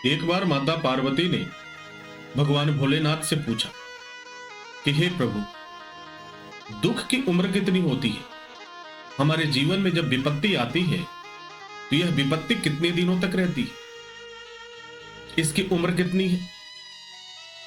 एक बार माता पार्वती ने भगवान भोलेनाथ से पूछा कि हे प्रभु, दुख की उम्र कितनी होती है? हमारे जीवन में जब विपत्ति आती है तो यह विपत्ति कितने दिनों तक रहती है? इसकी उम्र कितनी है?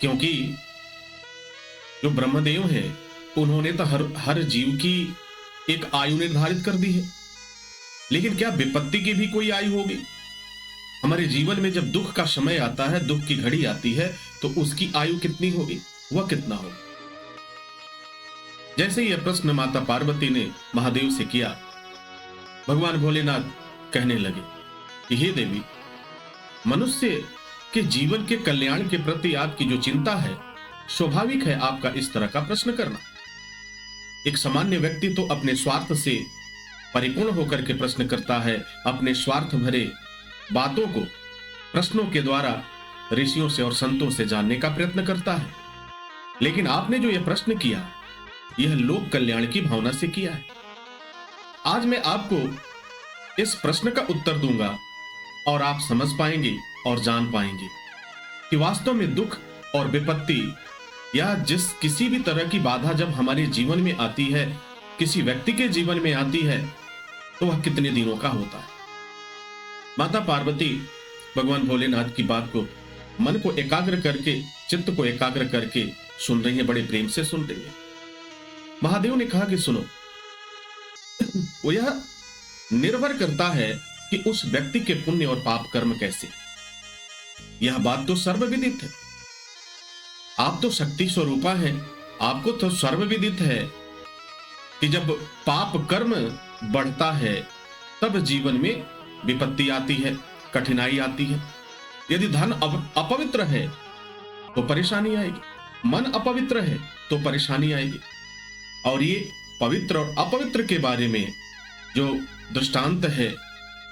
क्योंकि जो ब्रह्मदेव है उन्होंने तो हर जीव की एक आयु निर्धारित कर दी है, लेकिन क्या विपत्ति की भी कोई आयु होगी? हमारे जीवन में जब दुख का समय आता है, दुख की घड़ी आती है, तो उसकी आयु कितनी होगी, वह कितना होगा? जैसे यह प्रश्न माता पार्वती ने महादेव से किया, भगवान भोलेनाथ कहने लगे कि हे देवी, मनुष्य के जीवन के कल्याण के प्रति आपकी जो चिंता है, स्वाभाविक है आपका इस तरह का प्रश्न करना। एक सामान्य व्यक्ति तो अपने स्वार्थ से परिपूर्ण होकर के प्रश्न करता है, अपने स्वार्थ भरे बातों को प्रश्नों के द्वारा ऋषियों से और संतों से जानने का प्रयत्न करता है। लेकिन आपने जो यह प्रश्न किया, यह लोक कल्याण की भावना से किया है। आज मैं आपको इस प्रश्न का उत्तर दूंगा और आप समझ पाएंगे और जान पाएंगे कि वास्तव में दुख और विपत्ति या किसी भी तरह की बाधा जब हमारे जीवन में आती है, किसी व्यक्ति के जीवन में आती है, तो वह कितने दिनों का होता है। माता पार्वती भगवान भोलेनाथ की बात को मन को एकाग्र करके, चित्त को एकाग्र करके सुन रही है, बड़े प्रेम से सुन रही है। महादेव ने कहा कि सुनो, वो यह निर्भर करता है कि उस व्यक्ति के पुण्य और पाप कर्म कैसे। यह बात तो सर्वविदित है, आप तो शक्ति स्वरूपा हैं, आपको तो सर्वविदित है कि जब पाप कर्म बढ़ता है तब जीवन में विपत्ति आती है, कठिनाई आती है। यदि धन अपवित्र है तो परेशानी आएगी, मन अपवित्र है तो परेशानी आएगी। और ये पवित्र और अपवित्र के बारे में जो दृष्टांत है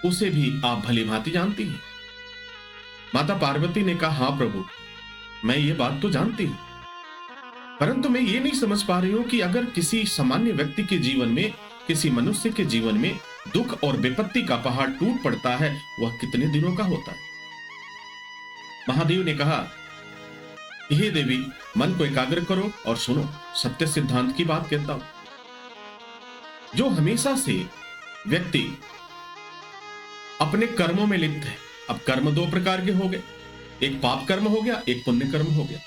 उसे भी आप भली भांति जानती हैं। माता पार्वती ने कहा, हाँ प्रभु, मैं ये बात तो जानती हूं, परंतु मैं ये नहीं समझ पा रही हूं कि अगर किसी सामान्य व्यक्ति के जीवन में, किसी मनुष्य के जीवन में दुख और विपत्ति का पहाड़ टूट पड़ता है, वह कितने दिनों का होता है। महादेव ने कहा, हे देवी, मन को एकाग्र करो और सुनो, सत्य सिद्धांत की बात कहता हूं। जो हमेशा से व्यक्ति अपने कर्मों में लिप्त है, अब कर्म दो प्रकार के हो गए, एक पाप कर्म हो गया, एक पुण्य कर्म हो गया।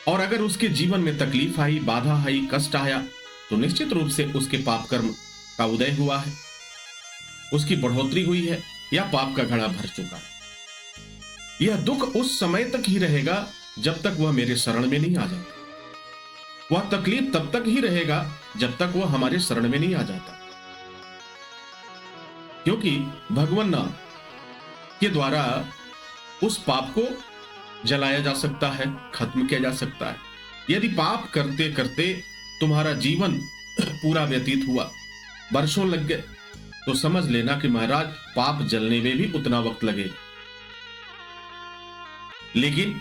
और अगर उसके जीवन में तकलीफ आई, बाधा आई, कष्ट आया, तो निश्चित रूप से उसके पाप कर्म का उदय हुआ है, उसकी बढ़ोतरी हुई है, या पाप का घड़ा भर चुका है। यह दुख उस समय तक ही रहेगा जब तक वह मेरे शरण में नहीं आ जाता। वह तकलीफ तब तक ही रहेगा जब तक वह हमारे शरण में नहीं आ जाता, क्योंकि भगवान नाम के द्वारा उस पाप को जलाया जा सकता है, खत्म किया जा सकता है। यदि पाप करते करते तुम्हारा जीवन पूरा व्यतीत हुआ, वर्षों लग गए, तो समझ लेना कि महाराज पाप जलने में भी उतना वक्त लगेगा। लेकिन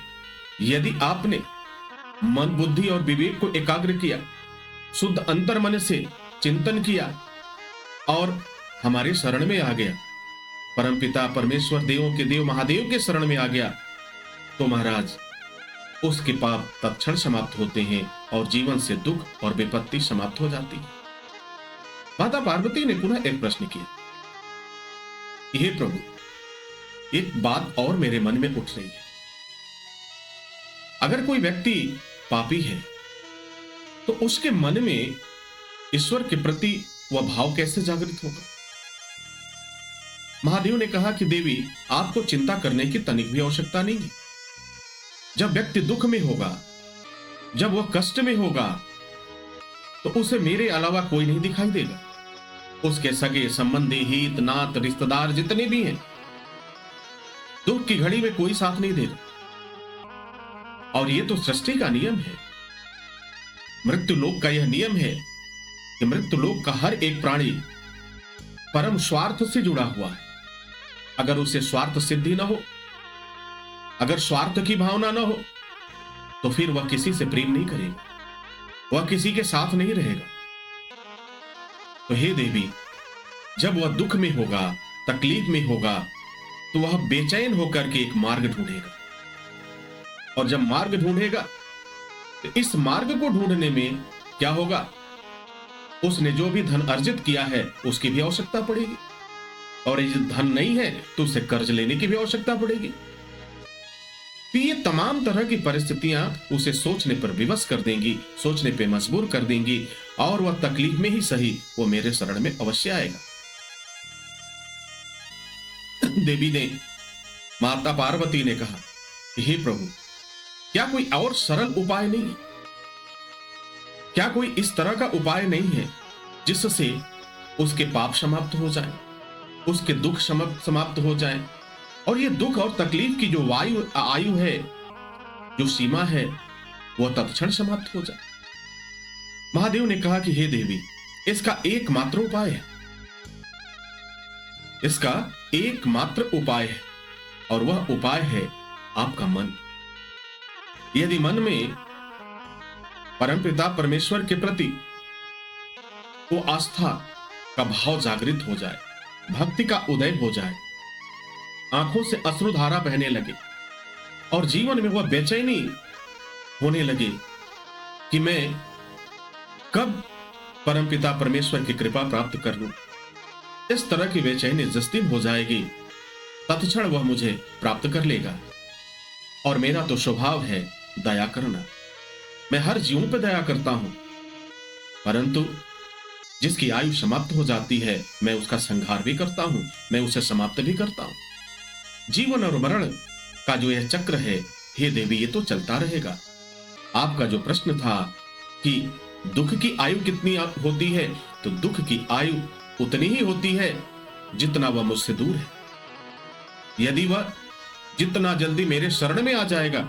यदि आपने मन, बुद्धि और विवेक को एकाग्र किया, शुद्ध अंतर मन से चिंतन किया और हमारे शरण में आ गया, परमपिता परमेश्वर, देवों के देव महादेव के शरण में आ गया, तो महाराज उसके पाप तत्क्षण समाप्त होते हैं और जीवन से दुख और विपत्ति समाप्त हो जाती है। माता पार्वती ने पुनः एक प्रश्न किया, हे प्रभु, एक बात और मेरे मन में उठ रही है। अगर कोई व्यक्ति पापी है तो उसके मन में ईश्वर के प्रति वह भाव कैसे जागृत होगा? महादेव ने कहा कि देवी, आपको चिंता करने की तनिक भी आवश्यकता नहीं है। जब व्यक्ति दुख में होगा, जब वह कष्ट में होगा, तो उसे मेरे अलावा कोई नहीं दिखाई देगा। उसके सगे संबंधी, हित नात, रिश्तेदार जितने भी हैं, दुख की घड़ी में कोई साथ नहीं देगा। और यह तो सृष्टि का नियम है, मृत्यु लोक का यह नियम है कि मृत्यु लोक का हर एक प्राणी परम स्वार्थ से जुड़ा हुआ है। अगर उसे स्वार्थ सिद्धि न हो, अगर स्वार्थ की भावना न हो, तो फिर वह किसी से प्रेम नहीं करेगा, वह किसी के साथ नहीं रहेगा। तो हे देवी, जब वह दुख में होगा, तकलीफ में होगा, तो वह बेचैन होकर के एक मार्ग ढूंढेगा, और जब मार्ग ढूंढेगा तो इस मार्ग को ढूंढने में क्या होगा, उसने जो भी धन अर्जित किया है उसकी भी आवश्यकता पड़ेगी, और यदि धन नहीं है तो उसे कर्ज लेने की भी आवश्यकता पड़ेगी। तो ये तमाम तरह की परिस्थितियां उसे सोचने पर विवश कर देंगी, सोचने पे मजबूर कर देंगी, और वह तकलीफ में ही सही वो मेरे शरण में अवश्य आएगा। देवी ने, माता पार्वती ने कहा कि हे प्रभु, क्या कोई और सरल उपाय नहीं है? क्या कोई इस तरह का उपाय नहीं है जिससे उसके पाप समाप्त हो जाए, उसके दुख समाप्त हो जाए, और ये दुख और तकलीफ की जो आयु है, जो सीमा है, वह तत्क्षण समाप्त हो जाए। महादेव ने कहा कि हे देवी, इसका एकमात्र उपाय है, इसका एकमात्र उपाय है, और वह उपाय है आपका मन। यदि मन में परमपिता परमेश्वर के प्रति वो आस्था का भाव जागृत हो जाए, भक्ति का उदय हो जाए, आंखों से अश्रुधारा बहने लगे, और जीवन में वह बेचैनी होने लगे कि मैं कब परमपिता परमेश्वर की कृपा प्राप्त कर लूं, इस तरह की बेचैनी जिस दिन हो जाएगी, तत्क्षण वह मुझे प्राप्त कर लेगा। और मेरा तो स्वभाव है दया करना, मैं हर जीवों पर दया करता हूं, परंतु जिसकी आयु समाप्त हो जाती है मैं उसका संहार भी करता हूं, मैं उसे समाप्त भी करता हूं। जीवन और मरण का जो यह चक्र है, हे देवी, ये तो चलता रहेगा। आपका जो प्रश्न था कि दुख की आयु कितनी होती है, तो दुख की आयु उतनी ही होती है जितना वह मुझसे दूर है। यदि वह जितना जल्दी मेरे शरण में आ जाएगा,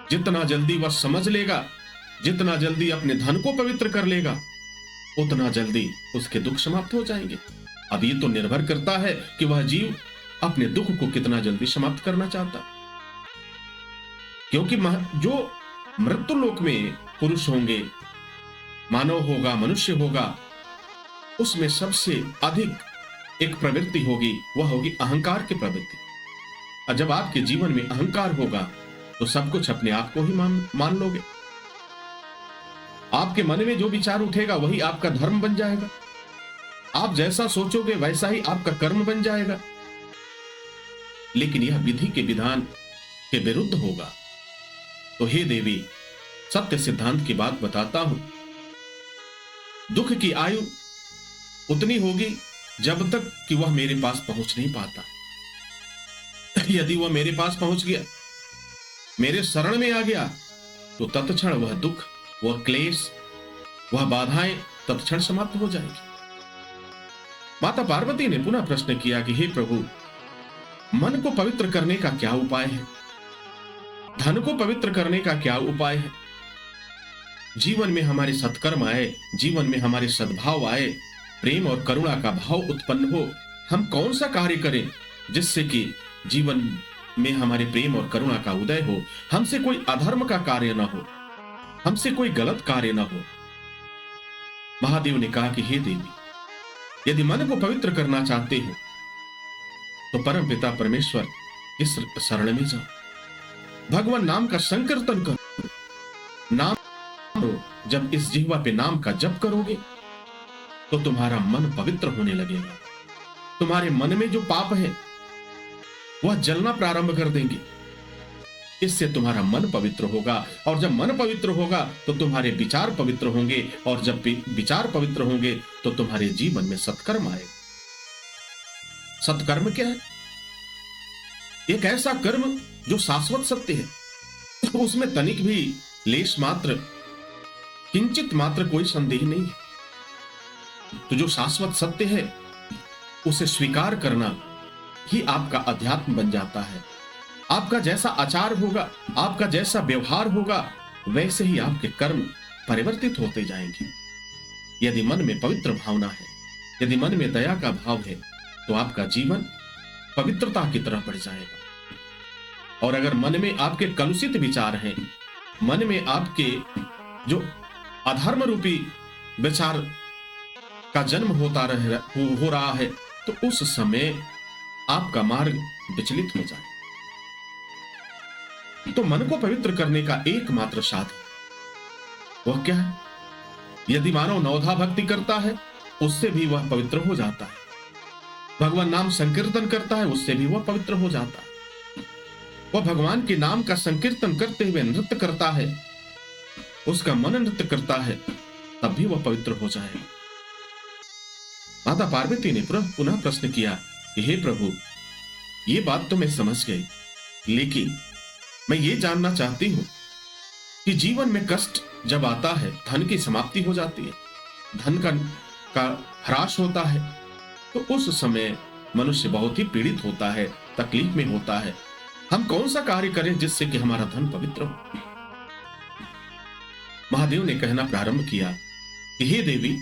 जितना जल्दी वह समझ लेगा, जितना जल्दी अपने धन को पवित्र कर लेगा, उतना जल्दी उसके दुख समाप्त हो जाएंगे। अब ये तो निर्भर करता है कि वह जीव अपने दुख को कितना जल्दी समाप्त करना चाहता, क्योंकि जो मृत्यु लोक में पुरुष होंगे, मानव होगा, मनुष्य होगा, उसमें सबसे अधिक एक प्रवृत्ति होगी, वह होगी अहंकार की प्रवृत्ति। और जब आपके जीवन में अहंकार होगा तो सब कुछ अपने आप को ही मान लोगे। आपके मन में जो विचार उठेगा वही आपका धर्म बन जाएगा, आप जैसा सोचोगे वैसा ही आपका कर्म बन जाएगा। लेकिन यह विधि के विधान के विरुद्ध होगा। तो हे देवी, सत्य सिद्धांत की बात बताता हूं, दुख की आयु उतनी होगी जब तक कि वह मेरे पास पहुंच नहीं पाता। यदि वह मेरे पास पहुंच गया, मेरे शरण में आ गया, तो तत्क्षण वह दुख, वह क्लेश, वह बाधाएं तत्क्षण समाप्त हो जाएगी। माता पार्वती ने पुनः प्रश्न किया कि हे प्रभु, मन को पवित्र करने का क्या उपाय है? धन को पवित्र करने का क्या उपाय है? जीवन में हमारे सत्कर्म आए, जीवन में हमारे सद्भाव आए, प्रेम और करुणा का भाव उत्पन्न हो, हम कौन सा कार्य करें जिससे कि जीवन में हमारे प्रेम और करुणा का उदय हो, हमसे कोई अधर्म का कार्य ना हो, हमसे कोई गलत कार्य ना हो। महादेव ने कहा कि हे देवी, यदि मन को पवित्र करना चाहते हो तो परम पिता परमेश्वर इस शरण में जाओ, भगवान नाम का संकीर्तन करो, नाम लो। जब इस जिह्वा पे नाम का जप करोगे तो तुम्हारा मन पवित्र होने लगेगा, तुम्हारे मन में जो पाप है वह जलना प्रारंभ कर देंगे, इससे तुम्हारा मन पवित्र होगा, और जब मन पवित्र होगा तो तुम्हारे विचार पवित्र होंगे, और जब विचार पवित्र होंगे तो तुम्हारे जीवन में सत्कर्म आएगा। सत्कर्म क्या है? एक ऐसा कर्म जो शाश्वत सत्य है, उसमें तनिक भी लेश मात्र, किंचित मात्र कोई संदेह नहीं है। तो जो शाश्वत सत्य है उसे स्वीकार करना ही आपका अध्यात्म बन जाता है। आपका जैसा आचार होगा, आपका जैसा व्यवहार होगा, वैसे ही आपके कर्म परिवर्तित होते जाएंगे। यदि मन में पवित्र भावना है, यदि मन में दया का भाव है, तो आपका जीवन पवित्रता की तरफ बढ़ जाएगा। और अगर मन में आपके कलुषित विचार हैं, मन में आपके जो अधर्म रूपी विचार का जन्म हो रहा है, तो उस समय आपका मार्ग विचलित हो जाए। तो मन को पवित्र करने का एकमात्र साधन वह क्या है? यदि मानव नवधा भक्ति करता है, उससे भी वह पवित्र हो जाता है। भगवान नाम संकीर्तन करता है, उससे भी वह पवित्र हो जाता है। वह भगवान के नाम का संकीर्तन करते हुए नृत्य करता है, उसका मन नृत्य करता है, तब भी वह पवित्र हो जाएगा। माता पार्वती ने पुनः प्रश्न किया कि हे प्रभु, ये बात तो मैं समझ गई, लेकिन मैं ये जानना चाहती हूं कि जीवन में कष्ट जब आता है, धन की समाप्ति हो जाती है, धन का ह्रास होता है, तो उस समय मनुष्य बहुत ही पीड़ित होता है, तकलीफ में होता है। हम कौन सा कार्य करें जिससे कि हमारा धन पवित्र हो? महादेव ने कहना प्रारंभ किया कि हे देवी,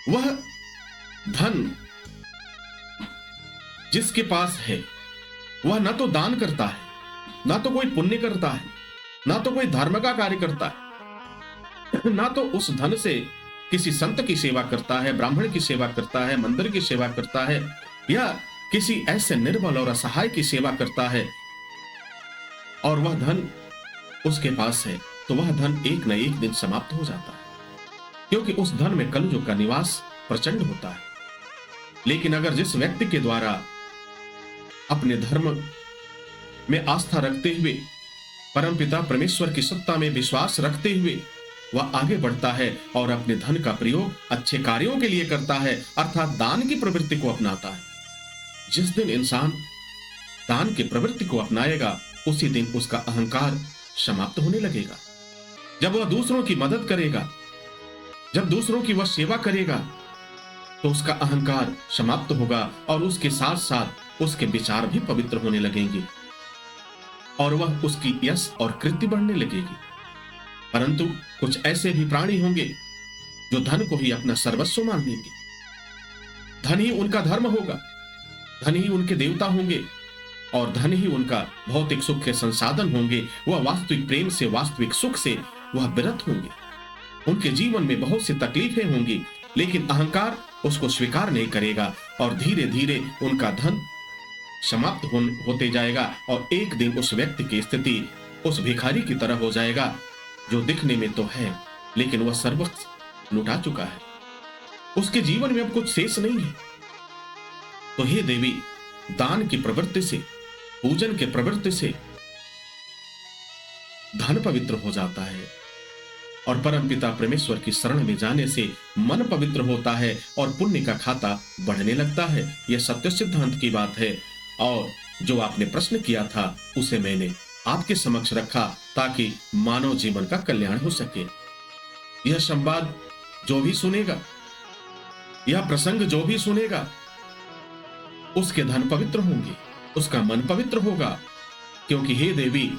वह धन जिसके पास है, वह ना तो दान करता है, ना तो कोई पुण्य करता है, ना तो कोई धर्म का कार्य करता है, ना तो उस धन से किसी संत की सेवा करता है, ब्राह्मण की सेवा करता है, मंदिर की सेवा करता है, या किसी ऐसे निर्बल और असहाय की सेवा करता है, और वह धन उसके पास है, तो वह धन एक न एक दिन समाप्त हो जाता है, क्योंकि उस धन में कलयुग का निवास प्रचंड होता है। लेकिन अगर जिस व्यक्ति के द्वारा अपने धर्म में आस्था रखते हुए, परमपिता परमेश्वर की सत्ता में विश्वास रखते हुए वह आगे बढ़ता है और अपने धन का प्रयोग अच्छे कार्यों के लिए करता है, अर्थात दान की प्रवृत्ति को अपनाता है, जिस दिन इंसान दान की प्रवृत्ति को अपनाएगा, उसी दिन उसका अहंकार समाप्त होने लगेगा। जब वह दूसरों की मदद करेगा, जब दूसरों की वह सेवा करेगा, तो उसका अहंकार समाप्त होगा और उसके साथ साथ उसके विचार भी पवित्र होने लगेंगे और वह उसकी यश और कृति बढ़ने लगेगी। परंतु कुछ ऐसे भी प्राणी होंगे जो धन को ही अपना सर्वस्व मान लेंगे। धन ही उनका धर्म होगा, धन ही उनके देवता होंगे और धन ही उनका भौतिक सुख के संसाधन होंगे। वह वास्तविक प्रेम से, वास्तविक सुख से वह विरत होंगे। उनके जीवन में बहुत सी तकलीफें होंगी, लेकिन अहंकार उसको स्वीकार नहीं करेगा और धीरे धीरे उनका धन समाप्त होते जाएगा और एक दिन उस व्यक्ति की स्थिति उस भिखारी की तरह हो जाएगा, जो दिखने में तो है लेकिन वह सर्वस्व लुटा चुका है, उसके जीवन में अब कुछ शेष नहीं है। तो हे देवी, दान की प्रवृत्ति से, पूजन के प्रवृत्ति से धन पवित्र हो जाता है और परमपिता परमेश्वर की शरण में जाने से मन पवित्र होता है और पुण्य का खाता बढ़ने लगता है। यह सत्य सिद्धांत की बात है और जो आपने प्रश्न किया था उसे मैंने आपके समक्ष रखा ताकि मानव जीवन का कल्याण हो सके। यह संवाद जो भी सुनेगा, यह प्रसंग जो भी सुनेगा, उसके धन पवित्र होंगे, उसका मन पवित्र होगा, क्योंकि हे देवी,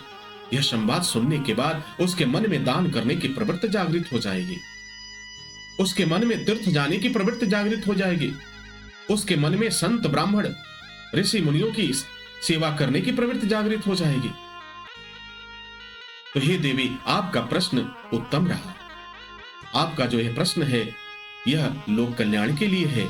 यह संवाद सुनने के बाद उसके मन में दान करने की प्रवृत्ति जागृत हो जाएगी, उसके मन में तीर्थ जाने की प्रवृत्ति जागृत हो जाएगी, उसके मन में संत ब्राह्मण ऋषि मुनियों की सेवा करने की प्रवृत्ति जागृत हो जाएगी। तो हे देवी, आपका प्रश्न उत्तम रहा। आपका जो यह प्रश्न है, यह लोक कल्याण के लिए है।